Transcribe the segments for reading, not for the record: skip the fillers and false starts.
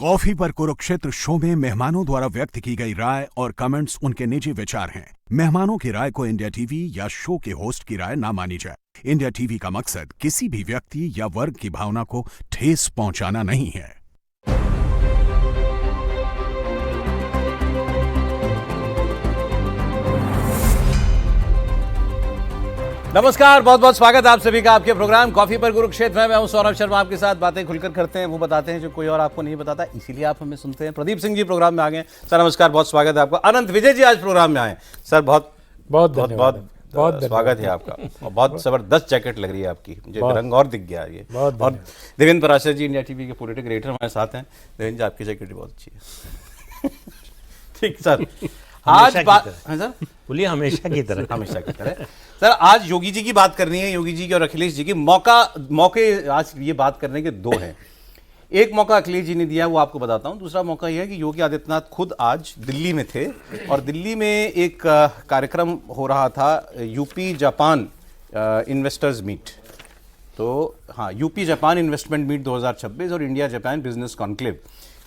Coffee पर Kurukshetra show में मेहमानों द्वारा व्यक्त की गई राय और कमेंट्स उनके निजी विचार हैं। मेहमानों की राय को इंडिया टीवी या शो के होस्ट की राय ना मानी जाए। इंडिया टीवी का मकसद किसी भी व्यक्ति या वर्ग की भावना को ठेस पहुंचाना नहीं है। नमस्कार, बहुत बहुत स्वागत आप सभी का आपके प्रोग्राम कॉफी पर कुरुक्षेत्र में। मैं हूं सौरभ शर्मा, आपके साथ बातें खुलकर करते हैं, वो बताते हैं जो कोई और आपको नहीं बताता, इसीलिए आप हमें सुनते हैं। प्रदीप सिंह जी प्रोग्राम में आ गए। सर नमस्कार, बहुत स्वागत है आपका। अनंत विजय जी आज प्रोग्राम में आए। सर बहुत बहुत बहुत स्वागत है आपका। और बहुत जबरदस्त जैकेट लग रही है आपकी, मुझे रंग और दिख गया ये। और देवेंद्र पराशर जी इंडिया टीवी के पॉलिटिकल एडिटर हमारे साथ हैं। देवेंद्र जी आपकी जैकेट भी बहुत अच्छी है। ठीक सर, आज बात सर बोलिए। हमेशा की तरह सर आज योगी जी की बात करनी है। योगी जी की और अखिलेश जी की मौके आज ये बात करने के दो हैं। एक मौका अखिलेश जी ने दिया, वो आपको बताता हूं। दूसरा मौका यह है कि योगी आदित्यनाथ खुद आज दिल्ली में थे और दिल्ली में एक कार्यक्रम हो रहा था, यूपी जापान इन्वेस्टर्स मीट। तो हाँ, यूपी जापान इन्वेस्टमेंट मीट 2026 और इंडिया जापान बिजनेस कॉन्क्लेव।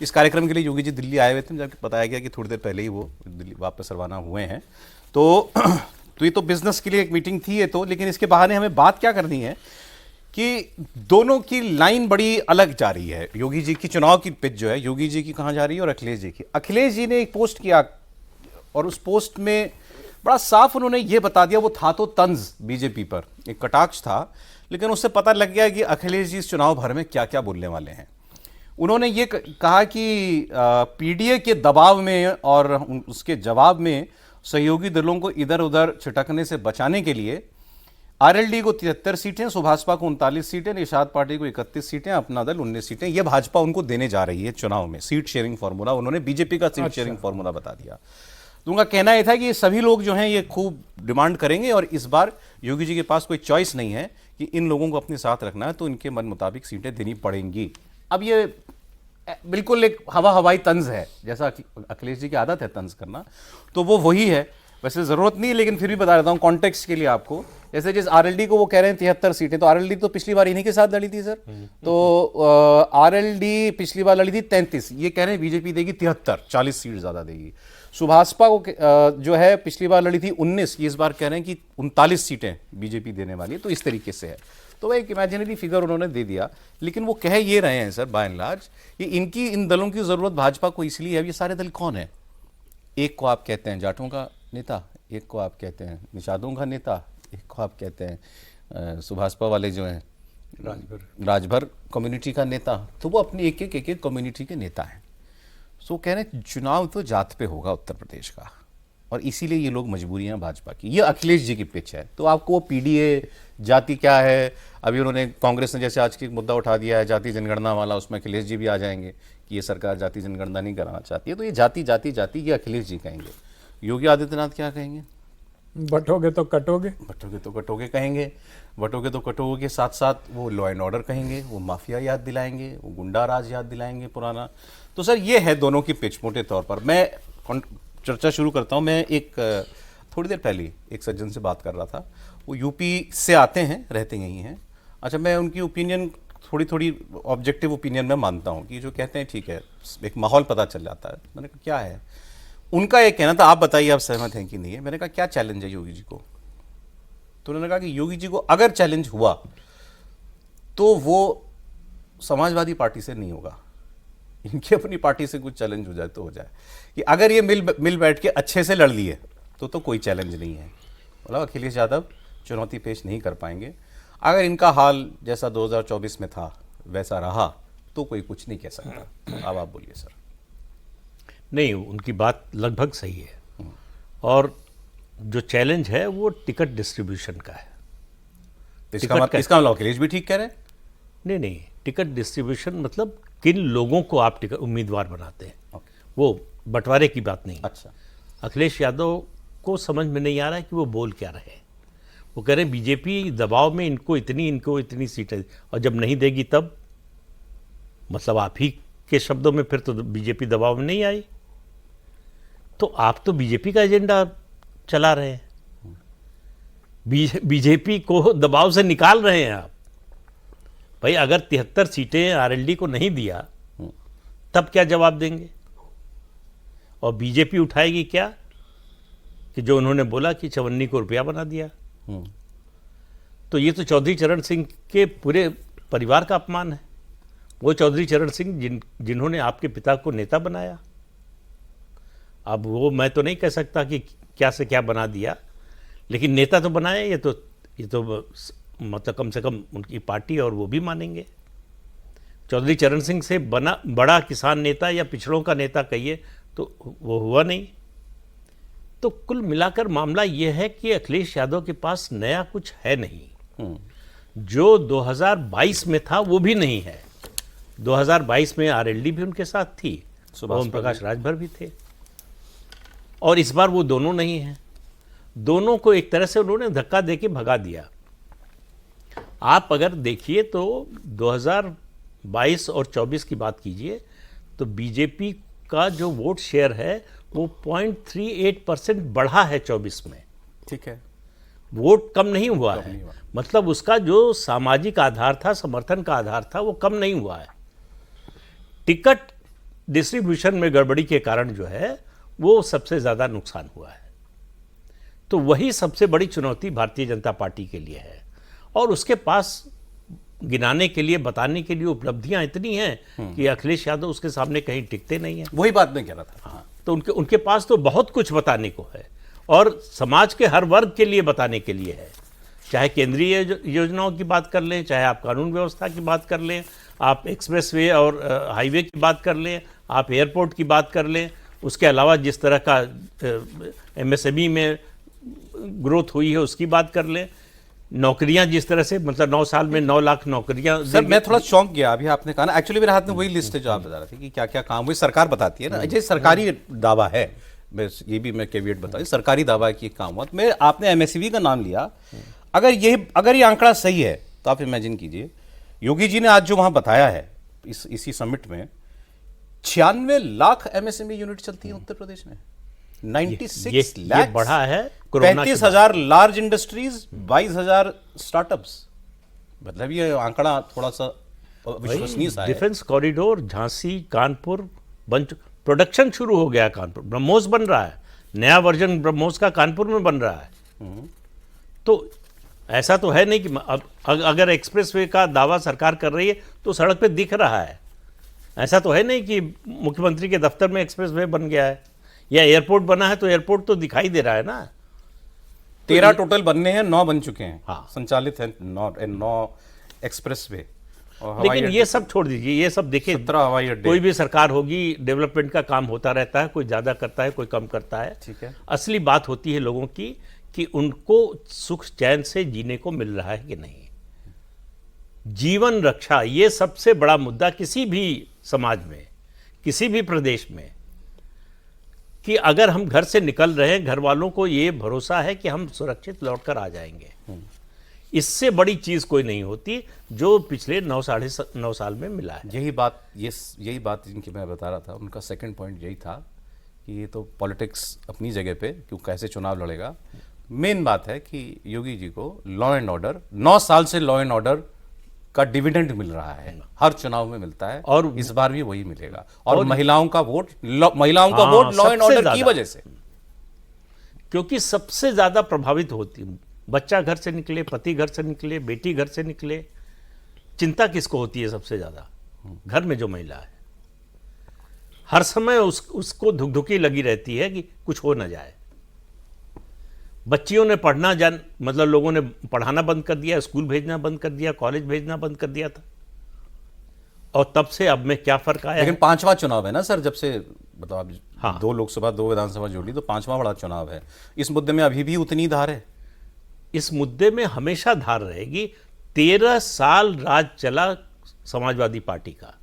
इस कार्यक्रम के लिए योगी जी दिल्ली आए हुए थे, जबकि बताया गया कि थोड़ी देर पहले ही वो दिल्ली वापस रवाना हुए हैं। तो ये तो बिजनेस के लिए एक मीटिंग थी ये तो, लेकिन इसके बहाने हमें बात क्या करनी है कि दोनों की लाइन बड़ी अलग जा रही है। योगी जी की चुनाव की पिच जो है, योगी जी की कहाँ जा रही है और अखिलेश जी की। अखिलेश जी ने एक पोस्ट किया और उस पोस्ट में बड़ा साफ उन्होंने ये बता दिया, वो था तो तंज बीजेपी पर, एक कटाक्ष था, लेकिन उससे पता लग गया कि अखिलेश जी इस चुनाव भर में क्या क्या बोलने वाले हैं। उन्होंने ये कहा कि पीडीए के दबाव में और उसके जवाब में सहयोगी दलों को इधर उधर छिटकने से बचाने के लिए आरएलडी को 73 सीटें, सुभाषपा को 39 सीटें, निषाद पार्टी को 31 सीटें, अपना दल 19 सीटें, यह भाजपा उनको देने जा रही है चुनाव में। सीट शेयरिंग फॉर्मूला उन्होंने बीजेपी का सीट शेयरिंग फॉर्मूला बता दिया। तो उनका कहना यह था कि सभी लोग जो हैं ये खूब डिमांड करेंगे और इस बार योगी जी के पास कोई चॉइस नहीं है कि इन लोगों को अपने साथ रखना है, तो इनके मन मुताबिक सीटें देनी पड़ेंगी। अब ये बिल्कुल एक हवाई तंज है, जैसा अखिलेश जी की आदत है तंज करना, तो वो वही है। वैसे जरूरत नहीं है, लेकिन फिर भी बता देता हूं कॉन्टेक्स्ट के लिए आपको। जैसे जिस आरएलडी को वो कह रहे हैं 73 सीटें, तो आरएलडी तो पिछली बार इन्हीं के साथ लड़ी थी सर। तो आरएलडी पिछली बार लड़ी थी 33, ये कह रहे हैं बीजेपी देगी 73, 40 सीट ज्यादा देगी। सुभाषपा को जो है पिछली बार लड़ी थी 19, ये इस बार कह रहे हैं कि 39 सीटें बीजेपी देने वाली है। तो इस तरीके से है, तो वह एक इमेजिनरी फिगर उन्होंने दे दिया। लेकिन वो कह ये रहे हैं सर बाय एंड लार्ज, ये इन दलों की जरूरत भाजपा को इसलिए है। ये सारे दल कौन है? एक को आप कहते हैं जाटों का नेता, एक को आप कहते हैं निषादों का नेता, एक को आप कहते हैं सुभाषपा वाले जो हैं राजभर कम्युनिटी का नेता। तो वो अपनी एक एक कम्युनिटी के नेता हैं। सो कह रहे हैं चुनाव तो जात पे होगा उत्तर प्रदेश का, और इसीलिए ये लोग मजबूरियां भाजपा की। ये अखिलेश जी की पिच है। तो आपको वो पीडीए जाति क्या है, अभी उन्होंने कांग्रेस ने जैसे आज की मुद्दा उठा दिया है जाति जनगणना वाला, उसमें अखिलेश जी भी आ जाएंगे कि ये सरकार जाति जनगणना नहीं कराना चाहती है। तो ये जाति जाति जाति ये अखिलेश जी कहेंगे। योगी आदित्यनाथ क्या कहेंगे? बटोगे तो कटोगे, बटोगे तो कटोगे कहेंगे। बटोगे तो कटोगे के साथ साथ वो लॉ एंड ऑर्डर कहेंगे, वो माफिया याद दिलाएंगे, वो गुंडा राज याद दिलाएंगे पुराना। तो सर ये है दोनों की पिच मोटे तौर पर। मैं चर्चा शुरू करता हूं। मैं थोड़ी देर पहले एक सज्जन से बात कर रहा था, वो यूपी से आते हैं, रहते यहीं हैं। अच्छा, मैं उनकी ओपिनियन थोड़ी ऑब्जेक्टिव ओपिनियन में मानता हूं कि जो कहते हैं ठीक है, एक माहौल पता चल जाता है। मैंने कहा क्या है उनका, एक कहना था, आप बताइए आप सहमत हैं कि नहीं है। मैंने कहा क्या चैलेंज है योगी जी को? तो उन्होंने कहा कि योगी जी को अगर चैलेंज हुआ तो वो समाजवादी पार्टी से नहीं होगा, इनकी अपनी पार्टी से कुछ चैलेंज हो जाए तो हो जाए, कि अगर ये मिल बैठ के अच्छे से लड़ लिए तो कोई चैलेंज नहीं है। बोला अखिलेश यादव चुनौती पेश नहीं कर पाएंगे। अगर इनका हाल जैसा 2024 में था वैसा रहा तो कोई कुछ नहीं कह सकता। अब आप बोलिए सर। नहीं, उनकी बात लगभग सही है। और जो चैलेंज है वो टिकट डिस्ट्रीब्यूशन का है। इसका मतलब अखिलेश भी ठीक कह रहे हैं? नहीं, टिकट डिस्ट्रीब्यूशन मतलब किन लोगों को आप टिकट उम्मीदवार बनाते हैं, वो बंटवारे की बात नहीं। अच्छा, अखिलेश यादव को समझ में नहीं आ रहा है कि वो बोल क्या रहे हैं। वो कह रहे हैं बीजेपी दबाव में इनको इतनी सीटें, और जब नहीं देगी तब, मतलब आप ही के शब्दों में फिर तो बीजेपी दबाव में नहीं आई। तो आप तो बीजेपी का एजेंडा चला रहे हैं, बीजेपी को दबाव से निकाल रहे हैं आप। भाई अगर 73 सीटें आरएलडी को नहीं दिया तब क्या जवाब देंगे? और बीजेपी उठाएगी क्या कि जो उन्होंने बोला कि चवन्नी को रुपया बना दिया। तो ये तो चौधरी चरण सिंह के पूरे परिवार का अपमान है। वो चौधरी चरण सिंह जिन्होंने आपके पिता को नेता बनाया। अब वो मैं तो नहीं कह सकता कि क्या से क्या बना दिया, लेकिन नेता तो बनाया। ये तो मतलब कम से कम उनकी पार्टी और वो भी मानेंगे। चौधरी चरण सिंह से बड़ा किसान नेता या पिछड़ों का नेता कहिए तो वो हुआ नहीं। तो कुल मिलाकर मामला ये है कि अखिलेश यादव के पास नया कुछ है नहीं। जो 2022 में था वो भी नहीं है। 2022 में आरएलडी भी उनके साथ थी, ओम प्रकाश राजभर भी थे, और इस बार वो दोनों नहीं हैं। दोनों को एक तरह से उन्होंने धक्का देके भगा दिया। आप अगर देखिए तो 2022 और 24 की बात कीजिए तो बीजेपी का जो वोट शेयर है वो 0.38% बढ़ा है 24 में। ठीक है, वोट कम नहीं हुआ है। मतलब उसका जो सामाजिक आधार था, समर्थन का आधार था, वो कम नहीं हुआ है। टिकट डिस्ट्रीब्यूशन में गड़बड़ी के कारण जो है वो सबसे ज़्यादा नुकसान हुआ है। तो वही सबसे बड़ी चुनौती भारतीय जनता पार्टी के लिए है, और उसके पास गिनाने के लिए, बताने के लिए उपलब्धियां इतनी हैं कि अखिलेश यादव उसके सामने कहीं टिकते नहीं हैं। वही बात मैं कह रहा था। हाँ, तो उनके पास तो बहुत कुछ बताने को है, और समाज के हर वर्ग के लिए बताने के लिए है। चाहे केंद्रीय योजनाओं की बात कर लें, चाहे आप कानून व्यवस्था की बात कर लें, आप एक्सप्रेसवे और हाईवे की बात कर लें, आप एयरपोर्ट की बात कर लें, उसके अलावा जिस तरह का एमएसएमई में ग्रोथ हुई है उसकी बात कर लें, नौकरियां जिस तरह से, मतलब 9 साल में 9 लाख नौकरियां। सर मैं थोड़ा चौंक गया अभी आपने कहा ना, एक्चुअली मेरे हाथ में वही लिस्ट है जो आप बता रहे थे कि क्या क्या काम हुए। सरकार बताती है ना, ये सरकारी दावा है, ये भी मैं कैविएट बता दूं, सरकारी दावा है कि काम हुआ। मैं आपने एमएसएमई का नाम लिया, अगर ये आंकड़ा सही है तो आप इमेजिन कीजिए, योगी जी ने आज जो वहां बताया है इसी समिट में, 96 लाख एमएसएमई यूनिट चलती है उत्तर प्रदेश में, 96 लाख बढ़ा है। 35,000 लार्ज इंडस्ट्रीज, 22,000 स्टार्टअप्स। मतलब ये आंकड़ा थोड़ा सा विश्वसनीय सा है। Defence corridor Jhansi Kanpur production शुरू हो गया। कानपुर ब्रह्मोस बन रहा है, नया वर्जन ब्रह्मोस का कानपुर में बन रहा है। तो ऐसा तो है नहीं कि अब अगर एक्सप्रेसवे का दावा सरकार कर रही है तो सड़क पे दिख रहा है। ऐसा तो है नहीं कि मुख्यमंत्री के दफ्तर में एक्सप्रेसवे बन गया है या एयरपोर्ट बना है तो एयरपोर्ट तो दिखाई दे रहा है ना। 13 टोटल बनने हैं, 9 बन चुके हैं। हाँ, संचालित है 9 एक्सप्रेसवे। लेकिन ये सब छोड़ दीजिए, ये सब देखिए, 17 हवाई अड्डे। कोई भी सरकार होगी, डेवलपमेंट का काम होता रहता है, कोई ज़्यादा करता है, कोई कम करता है। ठीक है। असली बात होती है लोगों की कि उनको सुख चैन से जीने को मिल रहा है कि नहीं। जीवन रक्षा ये सबसे बड़ा मुद्दा किसी भी समाज में, किसी भी प्रदेश में, कि अगर हम घर से निकल रहे हैं, घर वालों को ये भरोसा है कि हम सुरक्षित लौटकर आ जाएंगे। इससे बड़ी चीज कोई नहीं होती जो पिछले 9 साल में मिला है। यही बात जिनकी मैं बता रहा था, उनका सेकंड पॉइंट यही था कि ये तो पॉलिटिक्स अपनी जगह पे, क्यों कैसे चुनाव लड़ेगा। मेन बात है कि योगी जी को लॉ एंड ऑर्डर, 9 साल से लॉ एंड ऑर्डर का डिविडेंड मिल रहा है, हर चुनाव में मिलता है, और इस बार भी वही मिलेगा। और महिलाओं का वोट लॉ एंड ऑर्डर की वजह से, क्योंकि सबसे ज्यादा प्रभावित होती, बच्चा घर से निकले, पति घर से निकले, बेटी घर से निकले, चिंता किसको होती है सबसे ज्यादा? घर में जो महिला है, हर समय उसको धुकधुकी लगी रहती है कि कुछ हो ना जाए। बच्चियों ने मतलब लोगों ने पढ़ाना बंद कर दिया, स्कूल भेजना बंद कर दिया, कॉलेज भेजना बंद कर दिया था, और तब से अब में क्या फर्क आया? लेकिन 5वां चुनाव है ना सर, जब से मतलब आप हाँ, 2 लोकसभा 2 विधानसभा जोड़ी तो 5वां बड़ा चुनाव है। इस मुद्दे में अभी भी उतनी धार है। इस मुद्दे में हमेशा धार रहेगी। 13 साल राज चला समाजवादी पार्टी का,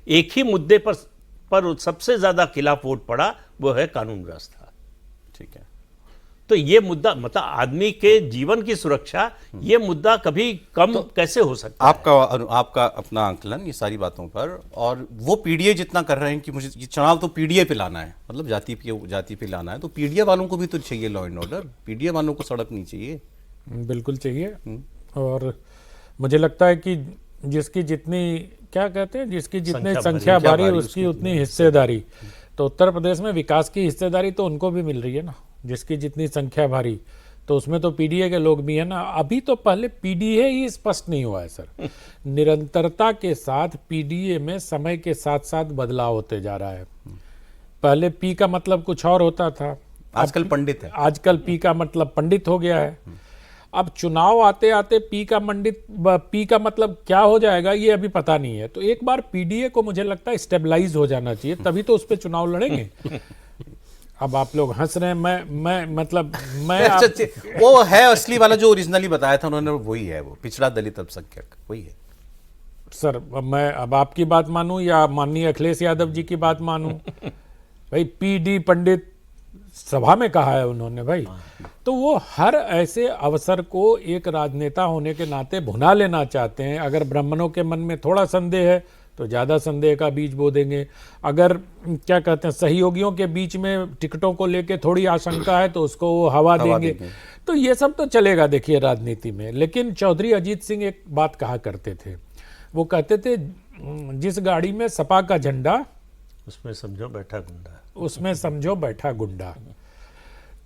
एक ही मुद्दे पर सबसे ज्यादा खिलाफ वोट पड़ा, वो है कानून व्यवस्था। ठीक है, तो ये मुद्दा, मतलब आदमी के जीवन की सुरक्षा, ये मुद्दा कभी कम कैसे हो सकता है? आपका अपना आंकलन ये सारी बातों पर, और वो पीडीए जितना कर रहे हैं कि मुझे ये चुनाव तो पीडीए पे लाना है, मतलब जाति पे लाना है, तो पीडीए वालों को भी तो चाहिए लॉ एंड ऑर्डर, पीडीए वालों को सड़क नहीं चाहिए? बिल्कुल चाहिए। और मुझे लगता है कि जिसकी जितनी क्या कहते हैं, जिसकी जितनी संख्या संख्या भारी, भारी उसकी उतनी हिस्सेदारी। तो उत्तर प्रदेश में विकास की हिस्सेदारी तो उनको भी मिल रही है ना, जिसकी जितनी संख्या भारी। तो उसमें तो पीडीए के लोग भी है ना। अभी तो पहले पीडीए ही स्पष्ट नहीं हुआ है सर। निरंतरता के साथ पीडीए में समय के साथ साथ बदलाव होते जा रहा है। पहले पी का मतलब कुछ और होता था, आजकल पंडित है। आजकल पी का मतलब पंडित हो गया है। अब चुनाव आते आते पी का मतलब क्या हो जाएगा ये अभी पता नहीं है। तो एक बार पीडीए को मुझे लगता है स्टेबलाइज हो जाना चाहिए, तभी तो उस पर चुनाव लड़ेंगे। अब आप लोग हंस रहे हैं, मैं अच्छा, वो है असली वाला जो ओरिजिनली बताया था उन्होंने, वही है, वो पिछड़ा दलित अल्पसंख्यक वही है। सर मैं अब आपकी बात मानूं या माननीय अखिलेश यादव जी की बात मानूं? भाई पीडी पंडित सभा में कहा है उन्होंने भाई। तो वो हर ऐसे अवसर को एक राजनेता होने के नाते भुना लेना चाहते हैं। अगर ब्राह्मणों के मन में थोड़ा संदेह है तो ज़्यादा संदेह का बीज बो देंगे। अगर क्या कहते हैं सहयोगियों के बीच में टिकटों को लेके थोड़ी आशंका है तो उसको वो हवा देंगे। तो ये सब तो चलेगा देखिए राजनीति में। लेकिन चौधरी अजीत सिंह एक बात कहा करते थे, वो कहते थे जिस गाड़ी में सपा का झंडा उसमें समझो बैठा गुंडा, उसमें समझो बैठा गुंडा।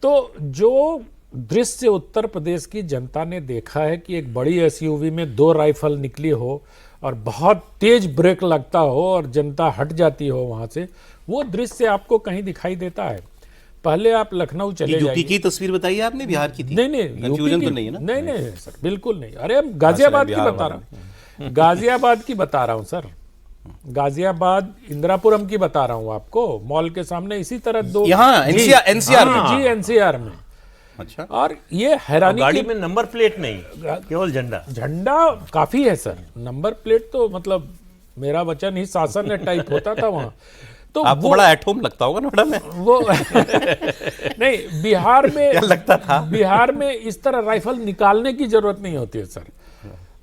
तो जो दृश्य उत्तर प्रदेश की जनता ने देखा है कि एक बड़ी एसयूवी में 2 राइफल निकली हो और बहुत तेज ब्रेक लगता हो और जनता हट जाती हो वहां से, वो दृश्य आपको कहीं दिखाई देता है? पहले आप लखनऊ चले यूपी जाइए। की तस्वीर बताइए आपने, बिहार की थी? नहीं कंफ्यूजन तो नहीं है ना? नहीं सर, बिल्कुल नहीं। अरे हम गाजियाबाद की बता रहा हूँ, गाजियाबाद की बता रहा हूँ सर। गाजियाबाद इंदिरापुरम की बता रहा हूँ आपको। मॉल के सामने इसी तरह 2 यहाँ एनसीआर में। जी एनसीआर में। अच्छा। और ये हैरानी गाड़ी की में नंबर प्लेट नहीं, केवल झंडा। झंडा काफी है सर, नंबर प्लेट तो मतलब मेरा वचन ही शासन है टाइप होता था वहां। तो आपको बड़ा एट होम लगता होगा नोएडा में वो नहीं, बिहार में क्या लगता था? बिहार में इस तरह राइफल निकालने की जरूरत नहीं होती है सर।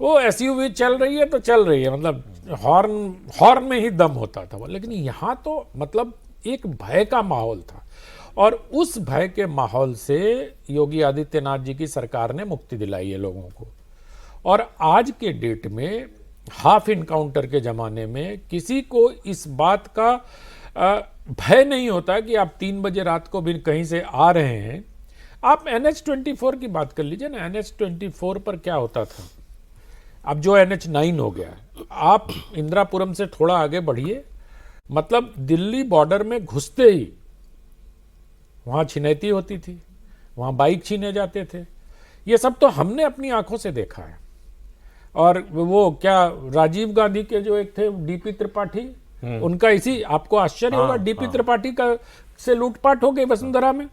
वो एसयूवी चल रही है तो चल रही है, मतलब हॉर्न में ही दम होता था वो। लेकिन यहाँ तो मतलब एक भय का माहौल था, और उस भय के माहौल से योगी आदित्यनाथ जी की सरकार ने मुक्ति दिलाई है लोगों को। और आज के डेट में हाफ इनकाउंटर के ज़माने में किसी को इस बात का भय नहीं होता कि आप 3 बजे रात को भी कहीं से आ रहे हैं। आप NH-24 की बात कर लीजिए ना, NH-24 पर क्या होता था। अब जो NH-9 हो गया, आप इंदिरापुरम से थोड़ा आगे बढ़िए, मतलब दिल्ली बॉर्डर में घुसते ही वहाँ छिनैती होती थी, वहाँ बाइक छीने जाते थे। ये सब तो हमने अपनी आंखों से देखा है। और वो क्या राजीव गांधी के जो एक थे डीपी त्रिपाठी, उनका इसी आपको आश्चर्य होगा, डीपी त्रिपाठी का से लूटपाट हो गई वसुंधरा में,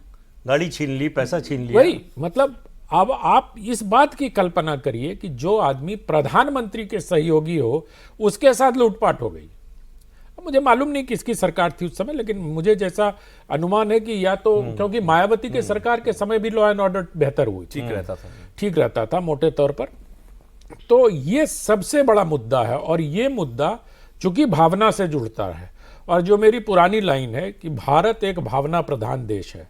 गाड़ी छीन ली, पैसा छीन लिया। वही मतलब अब आप इस बात की कल्पना करिए कि जो आदमी प्रधानमंत्री के सहयोगी हो उसके साथ लूटपाट हो गई। मुझे मालूम नहीं किसकी सरकार थी उस समय, लेकिन मुझे जैसा अनुमान है कि या तो क्योंकि मायावती के सरकार के समय भी लॉ एंड ऑर्डर बेहतर हुई, ठीक रहता था मोटे तौर पर। तो ये सबसे बड़ा मुद्दा है, और ये मुद्दा चूंकि भावना से जुड़ता है, और जो मेरी पुरानी लाइन है कि भारत एक भावना प्रधान देश है।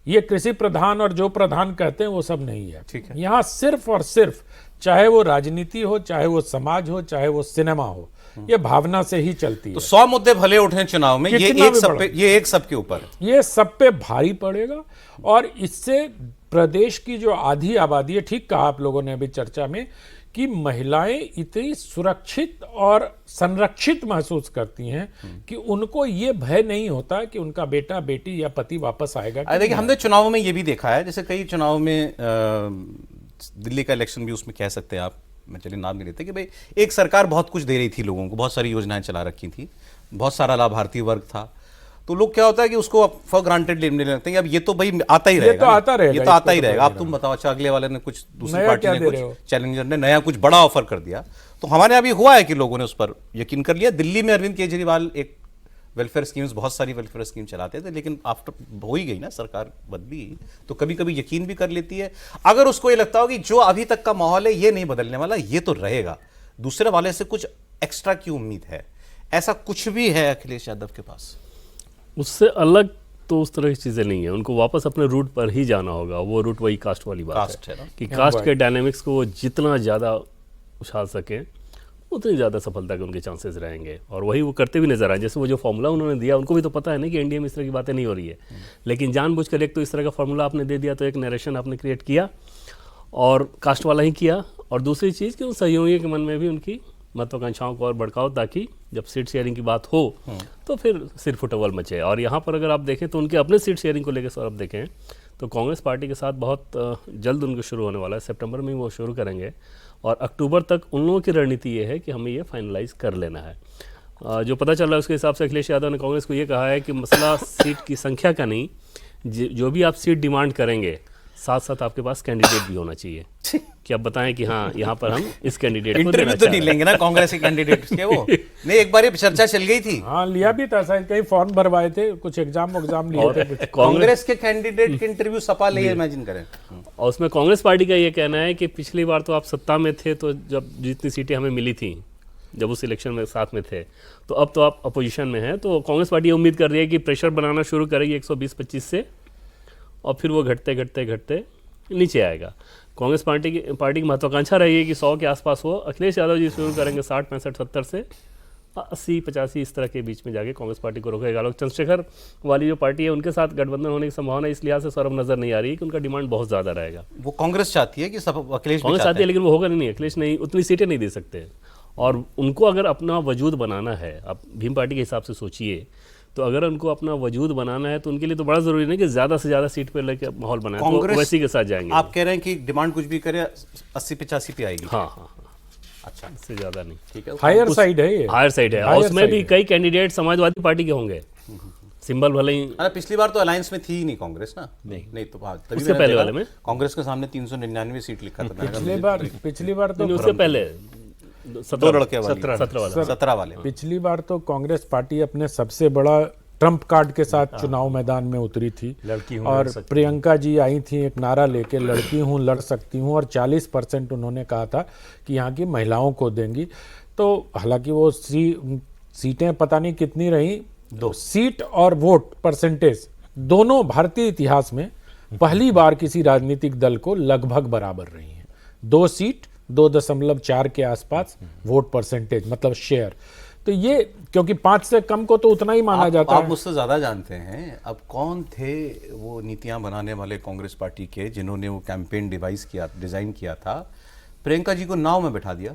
ये कृषि प्रधान और जो प्रधान कहते हैं वो सब नहीं है। ठीक है। यहाँ सिर्फ और सिर्फ, चाहे वो राजनीति हो, चाहे वो समाज हो, चाहे वो सिनेमा हो, ये भावना से ही चलती है। तो 100 मुद्दे भले उठे चुनाव में, ये एक सब के ऊपर, ये सब पे भारी पड़ेगा। और इससे प्रदेश की जो आधी आबादी है, ठीक कहा आप लोगों ने अभी चर्चा में, कि महिलाएं इतनी सुरक्षित और संरक्षित महसूस करती हैं कि उनको ये भय नहीं होता कि उनका बेटा बेटी या पति वापस आएगा। देखिए हमने चुनावों में ये भी देखा है, जैसे कई चुनाव में दिल्ली का इलेक्शन भी उसमें कह सकते हैं आप, मैं चलिए नाम नहीं लेते, कि भाई एक सरकार बहुत कुछ दे रही थी लोगों को, बहुत सारी योजनाएं चला रखी थी, बहुत सारा लाभार्थी वर्ग था, तो लोग क्या होता है कि उसको फॉर ग्रांटेड लेने लगते हैं। अब ये तो भाई आता ही रहेगा, ये तो आता ही रहेगा। अब तुम बताओ, अच्छा अगले वाले ने कुछ, दूसरी पार्टी ने कुछ, चैलेंजर ने नया कुछ बड़ा ऑफर कर दिया, तो हमारे यहाँ भी हुआ है कि लोगों ने उस पर यकीन कर लिया। दिल्ली में अरविंद केजरीवाल एक वेलफेयर स्कीम्स, बहुत सारी वेलफेयर स्कीम चलाते थे, लेकिन आफ्टर हो ही गई ना, सरकार बदली, तो कभी कभी यकीन भी कर लेती है। अगर उसको ये लगता हो कि जो अभी तक का माहौल है ये नहीं बदलने वाला, ये तो रहेगा, दूसरे वाले से कुछ एक्स्ट्रा की उम्मीद है, ऐसा कुछ भी है अखिलेश यादव के पास? उससे अलग तो उस तरह की चीज़ें नहीं है, उनको वापस अपने रूट पर ही जाना होगा। वो रूट वही कास्ट वाली बात है ना? कि कास्ट के डायनेमिक्स को वो जितना ज़्यादा उछाल सके उतनी ज़्यादा सफलता के उनके चांसेस रहेंगे, और वही वो करते भी नजर आए। जैसे वो जो फॉर्मूला उन्होंने दिया, उनको भी तो पता है ना कि एनडीए में इस तरह की बातें नहीं हो रही है, लेकिन जानबूझकर एक तो इस तरह का फॉर्मूला आपने दे दिया, तो एक नरेशन आपने क्रिएट किया और कास्ट वाला ही किया, और दूसरी चीज़ कि उन सहयोगियों के मन में भी उनकी महत्वाकांक्षाओं को और भड़काओ, ताकि जब सीट शेयरिंग की बात हो तो फिर सिर फुटबॉल मचे। और यहाँ पर अगर आप देखें तो उनके अपने सीट शेयरिंग को लेकर आप देखें तो कांग्रेस पार्टी के साथ बहुत जल्द उनको शुरू होने वाला है, सितंबर में वो शुरू करेंगे, और अक्टूबर तक उन लोगों की रणनीति ये है कि हमें ये फाइनलाइज कर लेना है। जो पता चल रहा है उसके हिसाब से अखिलेश यादव ने कांग्रेस को ये कहा है कि मसला सीट की संख्या का नहीं, जो भी आप सीट डिमांड करेंगे साथ साथ आपके पास कैंडिडेट भी होना चाहिए, कि आप बताएं कि हाँ यहाँ पर हम इस कैंडिडेट को देना इंटरव्यू तो नहीं लेंगे ना कांग्रेस के कैंडिडेट के वो नहीं, एक बार ये चर्चा चल गई थी। हाँ, लिया भी था शायद, कई फॉर्म भरवाए थे, कुछ एग्जाम लिए थे। कांग्रेस के कैंडिडेट के इंटरव्यू सपा ले, इमेजिन करें। और उसमें कांग्रेस पार्टी का ये कहना है कि पिछली बार तो आप सत्ता में थे, तो जब जितनी सीटें हमें मिली थी जब उस इलेक्शन में साथ में थे, तो अब तो आप अपोजिशन में हैं, तो कांग्रेस पार्टी उम्मीद कर रही है कि प्रेशर बनाना शुरू करेगी 120-25 से, और फिर वो घटते घटते घटते नीचे आएगा। कांग्रेस पार्टी की महत्वाकांक्षा रहेगी कि 100 के आसपास हो। अखिलेश यादव जी शुरू करेंगे 60, 65, 70 से 80, 85 इस तरह के बीच में जाके कांग्रेस पार्टी को रोकेगा। लोग चंद्रशेखर वाली जो पार्टी है उनके साथ गठबंधन होने की संभावना इस लिहाज से सौरभ नजर नहीं आ रही है कि उनका डिमांड बहुत ज़्यादा रहेगा। वो कांग्रेस चाहती है कि सब अखिलेश कांग्रेस चाहती है, लेकिन वो होगा नहीं, अखिलेश नहीं उतनी सीटें नहीं दे सकते, और उनको अगर अपना वजूद बनाना है, आप भीम पार्टी के हिसाब से सोचिए, तो अगर उनको अपना वजूद बनाना है तो उनके लिए तो बड़ा जरूरी नहीं कि ज्यादा से ज्यादा सीट पे लेके माहौल बनाए, तो वैसी के साथ जाएंगे। आप कह रहे हैं कि डिमांड कुछ भी करे 80-85 पे आएगी। हाँ हाँ, अच्छा, इससे ज्यादा नहीं। ठीक है, हायर साइड है ये, हायर साइड है, और उसमें भी कई कैंडिडेट समाजवादी पार्टी के होंगे, सिंबल भले ही। अरे पिछली बार तो अलायंस में थी ही नहीं कांग्रेस ना, नहीं तो तभी उसके पहले वाले में कांग्रेस के सामने 399 सीट लिखा था। पिछली बार तो उससे पहले 17 वाले। पिछली बार तो कांग्रेस पार्टी अपने सबसे बड़ा ट्रम्प कार्ड के साथ चुनाव मैदान में उतरी थी, और प्रियंका जी आई थी एक नारा लेके, लड़की हूँ लड़ सकती हूँ, और 40% उन्होंने कहा था कि यहाँ की महिलाओं को देंगी। तो हालांकि वो सीटें पता नहीं कितनी रही, 2 सीट और वोट परसेंटेज दोनों भारतीय इतिहास में पहली बार किसी राजनीतिक दल को लगभग बराबर रही हैं। 2 सीट 2.4 के आसपास वोट परसेंटेज, मतलब शेयर। तो ये क्योंकि 5 से कम को तो उतना ही माना जाता है। आप मुझसे ज्यादा जानते हैं। अब कौन थे वो नीतियां बनाने वाले कांग्रेस पार्टी के जिन्होंने वो कैंपेन डिजाइन किया था? प्रियंका जी को नाव में बैठा दिया,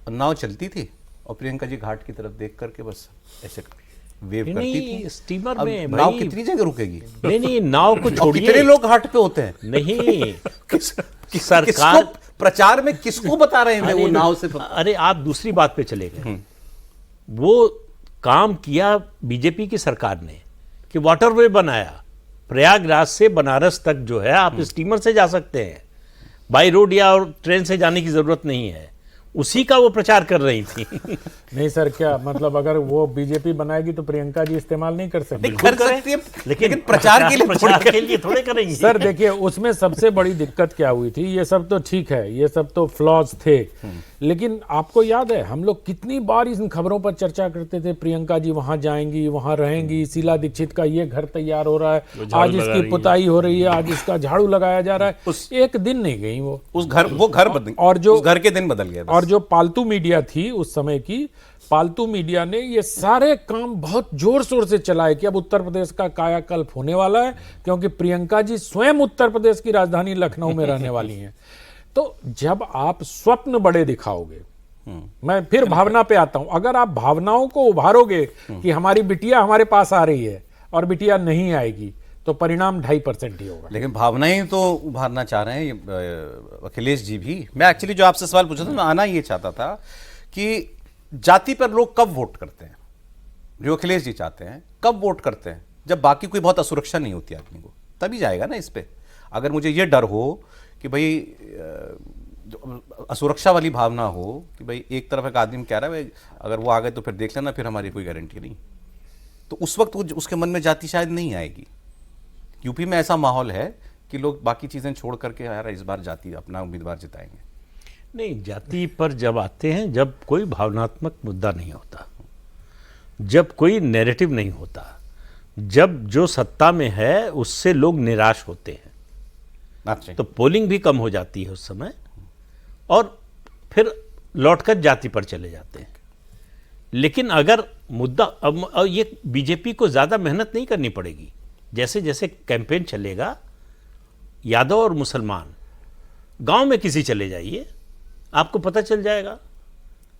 और नाव चलती थी, और प्रियंका जी घाट की तरफ देख करके बस ऐसे वेव करती थी। स्टीमर में नाव कितनी जगह रुकेगी? नहीं, नाव को छोड़िए, कितने लोग घाट पे होते हैं? नहीं सरकार प्रचार में किसको बता रहे हैं वो नाव से? अरे आप दूसरी बात पे चले गए। वो काम किया बीजेपी की सरकार ने कि वाटरवे बनाया, प्रयागराज से बनारस तक जो है आप स्टीमर से जा सकते हैं, बाई रोड या और ट्रेन से जाने की जरूरत नहीं है। उसी का वो प्रचार कर रही थी। नहीं सर, क्या मतलब अगर वो बीजेपी बनाएगी तो प्रियंका जी इस्तेमाल नहीं कर सकती? कर सकती है, लेकिन प्रचार के लिए थोड़े करेंगी। सर देखिए, उसमें सबसे बड़ी दिक्कत क्या हुई थी, ये सब तो ठीक है, ये सब तो फ्लॉज थे, लेकिन आपको याद है हम लोग कितनी बार इन खबरों पर चर्चा करते थे, प्रियंका जी वहां जाएंगी, वहां रहेंगी, शीला दीक्षित का ये घर तैयार हो रहा है, आज इसकी पुताई हो रही है, आज इसका झाड़ू लगाया जा रहा है। एक दिन नहीं गई वो घर बदल, और जो घर के दिन बदल गए। और जो पालतू मीडिया थी उस समय की, पालतू मीडिया ने ये सारे काम बहुत जोर शोर से चलाए कि अब उत्तर प्रदेश का कायाकल्प होने वाला है, क्योंकि प्रियंका जी स्वयं उत्तर प्रदेश की राजधानी लखनऊ में रहने वाली हैं। तो जब आप स्वप्न बड़े दिखाओगे, मैं फिर भावना पे आता हूं, अगर आप भावनाओं को उभारोगे कि हमारी बिटिया हमारे पास आ रही है और बिटिया नहीं आएगी, तो परिणाम 2.5% ही होगा। लेकिन भावनाएं तो उभारना चाह रहे हैं अखिलेश जी भी। मैं एक्चुअली जो आपसे सवाल पूछा था, मैं आना ये चाहता था कि जाति पर लोग कब वोट करते हैं, जो अखिलेश जी चाहते हैं, कब वोट करते हैं? जब बाकी कोई बहुत असुरक्षा नहीं होती आदमी को, तभी जाएगा ना इस पे। अगर मुझे ये डर हो कि भाई असुरक्षा वाली भावना हो कि भाई एक तरफ एक आदमी कह रहा है अगर वो आ गए तो फिर देख लेना, फिर हमारी कोई गारंटी नहीं, तो उस वक्त उसके मन में जाति शायद नहीं आएगी। यूपी में ऐसा माहौल है कि लोग बाकी चीजें छोड़ करके यार इस बार जाति अपना उम्मीदवार जिताएंगे। नहीं, जाति पर जब आते हैं, जब कोई भावनात्मक मुद्दा नहीं होता, जब कोई नैरेटिव नहीं होता, जब जो सत्ता में है उससे लोग निराश होते हैं, तो पोलिंग भी कम हो जाती है उस समय, और फिर लौटकर जाति पर चले जाते हैं। लेकिन अगर मुद्दा अब ये बीजेपी को ज़्यादा मेहनत नहीं करनी पड़ेगी। जैसे जैसे कैंपेन चलेगा, यादव और मुसलमान गांव में किसी चले जाइए, आपको पता चल जाएगा।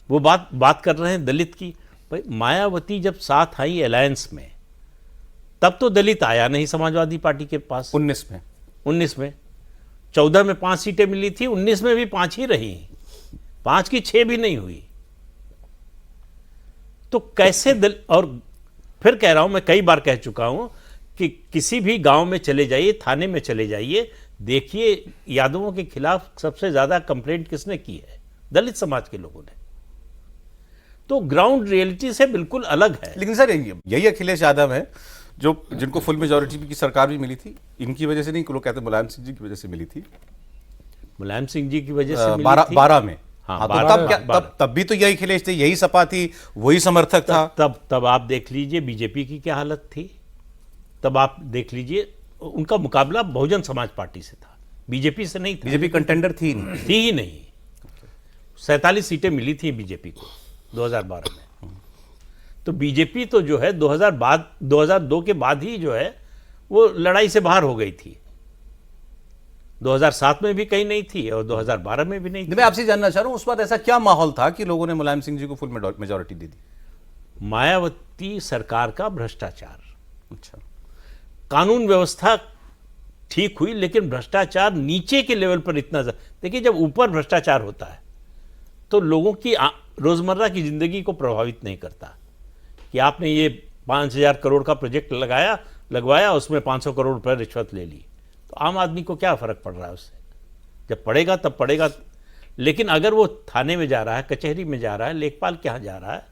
वो बात कर रहे हैं दलित की। भाई मायावती जब साथ आई अलायंस में, तब तो दलित आया नहीं समाजवादी पार्टी के पास। 19 में 14 में 5 सीटें मिली थी, 19 में भी 5 ही रही, 5 की 6 भी नहीं हुई। तो कैसे और फिर कह रहा हूं, मैं कई बार कह चुका हूं कि किसी भी गांव में चले जाइए, थाने में चले जाइए, देखिए यादवों के खिलाफ सबसे ज्यादा कंप्लेंट किसने की है? दलित समाज के लोगों ने। तो ग्राउंड रियलिटी से बिल्कुल अलग है। लेकिन सर यही अखिलेश यादव है जो जिनको फुल मेजोरिटी की सरकार भी मिली थी, इनकी वजह से नहीं, लोग कहते हैं मुलायम सिंह जी की वजह से मिली थी। मुलायम सिंह जी की वजह से 12 में। हाँ, तो तब भी तो यही अखिलेश थे, यही सपा थी, वही समर्थक था। तब आप देख लीजिए बीजेपी की क्या हालत थी। तब आप देख लीजिए उनका मुकाबला बहुजन समाज पार्टी से था, बीजेपी से नहीं था। बीजेपी कंटेंडर थी ही नहीं। 47 सीटें मिली थी बीजेपी को 2012 में। तो बीजेपी तो जो है 2002 के बाद ही जो है वो लड़ाई से बाहर हो गई थी। 2007 में भी कहीं नहीं थी और 2012 में भी नहीं थी। मैं आपसे जानना चाह रहा हूं, उस वक्त ऐसा क्या माहौल था कि लोगों ने मुलायम सिंह जी को फुल मेजोरिटी दे दी? मायावती सरकार का भ्रष्टाचार। अच्छा। कानून व्यवस्था ठीक हुई, लेकिन भ्रष्टाचार नीचे के लेवल पर इतना देखिए, जब ऊपर भ्रष्टाचार होता है तो लोगों की रोजमर्रा की जिंदगी को प्रभावित नहीं करता। कि आपने ये 5,000 करोड़ का प्रोजेक्ट लगवाया, उसमें 500 करोड़ रुपए रिश्वत ले ली, तो आम आदमी को क्या फर्क पड़ रहा है उससे? जब पड़ेगा तब पड़ेगा। लेकिन अगर वो थाने में जा रहा है, कचहरी में जा रहा है, लेखपाल के यहाँ जा रहा है,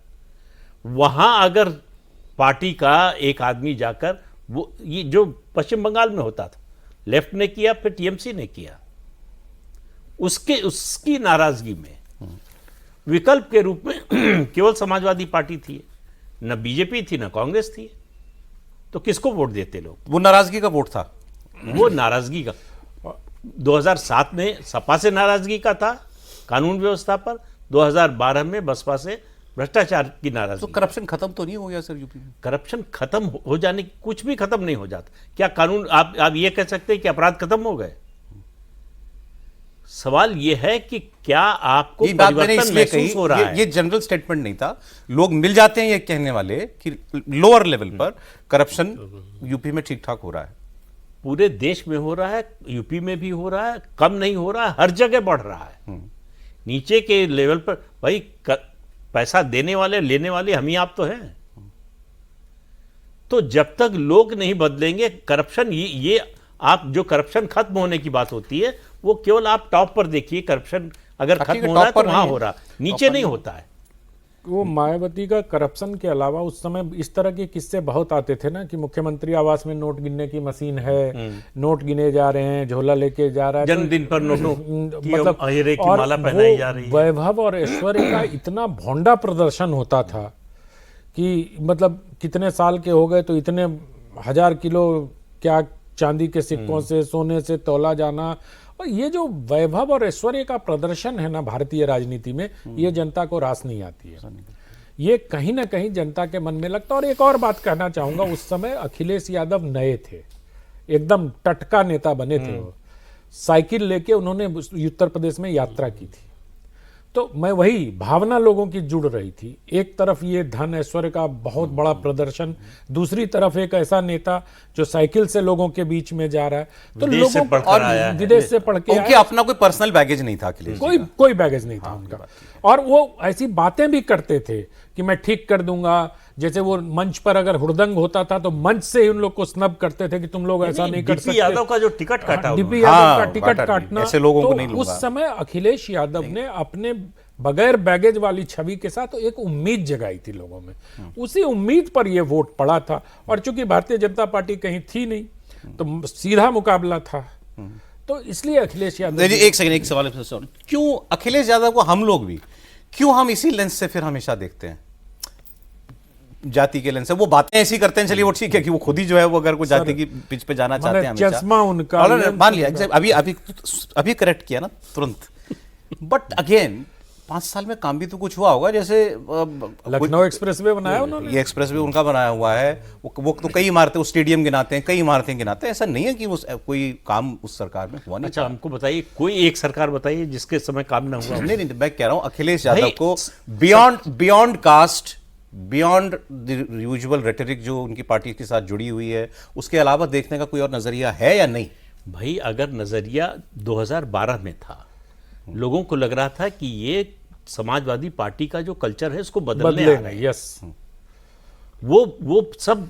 वहां अगर पार्टी का एक आदमी जाकर वो, ये जो पश्चिम बंगाल में होता था, लेफ्ट ने किया, फिर टीएमसी ने किया, उसकी नाराजगी में विकल्प के रूप में केवल समाजवादी पार्टी थी, न बीजेपी थी, न कांग्रेस थी। तो किसको वोट देते लोग? वो नाराजगी का वोट था। वो नाराजगी का 2007 में सपा से नाराजगी का था कानून व्यवस्था पर, 2012 में बसपा से भ्रष्टाचार की नाराजगी। तो करप्शन खत्म तो नहीं हो गया सर यूपी में? करप्शन खत्म हो जाने, कुछ भी खत्म नहीं हो जाता। क्या कानून, आप ये कह सकते हैं कि अपराध खत्म हो गए? सवाल ये है कि क्या आपको परिवर्तन महसूस हो रहा है? ये जनरल स्टेटमेंट नहीं था, लोग मिल जाते हैं ये कहने वाले कि लोअर लेवल पर करप्शन यूपी में ठीक ठाक हो रहा है। पूरे देश में हो रहा है, यूपी में भी हो रहा है, कम नहीं हो रहा है, हर जगह बढ़ रहा है। नीचे के लेवल पर भाई पैसा देने वाले लेने वाले हम ही आप तो हैं। तो जब तक लोग नहीं बदलेंगे, करप्शन ये आप जो करप्शन खत्म होने की बात होती है, वो केवल आप टॉप पर देखिए, करप्शन अगर खत्म हो रहा है तो वहां हो रहा, नीचे नहीं होता है। वो मायावती का करप्शन के अलावा उस समय इस तरह के किस्से बहुत आते थे ना, कि मुख्यमंत्री आवास में नोट गिनने की मशीन है, नोट गिने जा रहे हैं, झोला लेके जा रहा है, जन्मदिन पर नोटों मतलब हीरे की माला पहनाई जा रही है। वैभव और ऐश्वर्य का इतना भोंडा प्रदर्शन होता था कि मतलब कितने साल के हो गए तो इतने 1000 किलो क्या चांदी के सिक्कों से, सोने से तौला जाना। और ये जो वैभव और ऐश्वर्य का प्रदर्शन है ना भारतीय राजनीति में, ये जनता को रास नहीं आती है। ये कहीं ना कहीं जनता के मन में लगता है। और एक और बात कहना चाहूंगा, उस समय अखिलेश यादव नए थे, एकदम टटका नेता बने थे। वो साइकिल लेके उन्होंने उत्तर प्रदेश में यात्रा की थी। तो मैं वही भावना लोगों की जुड़ रही थी। एक तरफ ये धन ऐश्वर्य का बहुत बड़ा प्रदर्शन, दूसरी तरफ एक ऐसा नेता जो साइकिल से लोगों के बीच में जा रहा है। तो विदेश से लोगों पढ़कर आया है। विदेश से पढ़ के उनके अपना कोई पर्सनल बैगेज नहीं था अखिलेश, कोई बैगेज नहीं था उनका। और वो ऐसी बातें भी करते थे कि मैं ठीक कर दूंगा। जैसे वो मंच पर अगर हुड़दंग होता था तो मंच से ही उन लोग को स्नब करते थे कि तुम लोग ऐसा नहीं कर सकते। डीपी यादव का जो टिकट काटा, डीपी यादव का टिकट काटना, ऐसे लोगों को नहीं तो लूंगा। उस समय अखिलेश यादव ने अपने बगैर बैगेज वाली छवि के साथ एक उम्मीद जगाई थी लोगों में। उसी उम्मीद पर यह वोट पड़ा था। और चूंकि भारतीय जनता पार्टी कहीं थी नहीं तो सीधा मुकाबला था। तो इसलिए अखिलेश यादव, एक सेकंड, एक सवाल है, क्यों अखिलेश यादव को हम लोग भी, क्यों हम इसी लेंस से फिर हमेशा देखते हैं, जाति के लेंस से? वो बातें ऐसी करते हैं, चलिए वो ठीक है कि वो खुद ही जो है वो अगर कोई जाति की पिच पे जाना चाहते हैं, चश्मा उनका मान लिया, अभी करेक्ट किया ना तुरंत। बट अगेन 5 साल में काम भी तो कुछ हुआ होगा, जैसे लखनऊ एक्सप्रेसवे बनाया उन्होंने। ये एक्सप्रेस भी उनका बनाया हुआ है, वो तो कई इमारतें, उस स्टेडियम गिनाते हैं, कई इमारतें गिनाते हैं। ऐसा नहीं है कि कोई काम उस सरकार में हुआ नहीं। अच्छा, हमको बताइए कोई एक सरकार बताइए जिसके समय काम ना हुआ। नहीं, मैं कह रहा हूं अखिलेश यादव को beyond caste, beyond the usual rhetoric जो उनकी पार्टी के साथ जुड़ी हुई है, उसके अलावा देखने का कोई और नजरिया है या नहीं? भाई अगर नजरिया 2012 में था, लोगों को लग रहा था कि ये समाजवादी पार्टी का जो कल्चर है इसको बदलने आ रहा है। यस, वो सब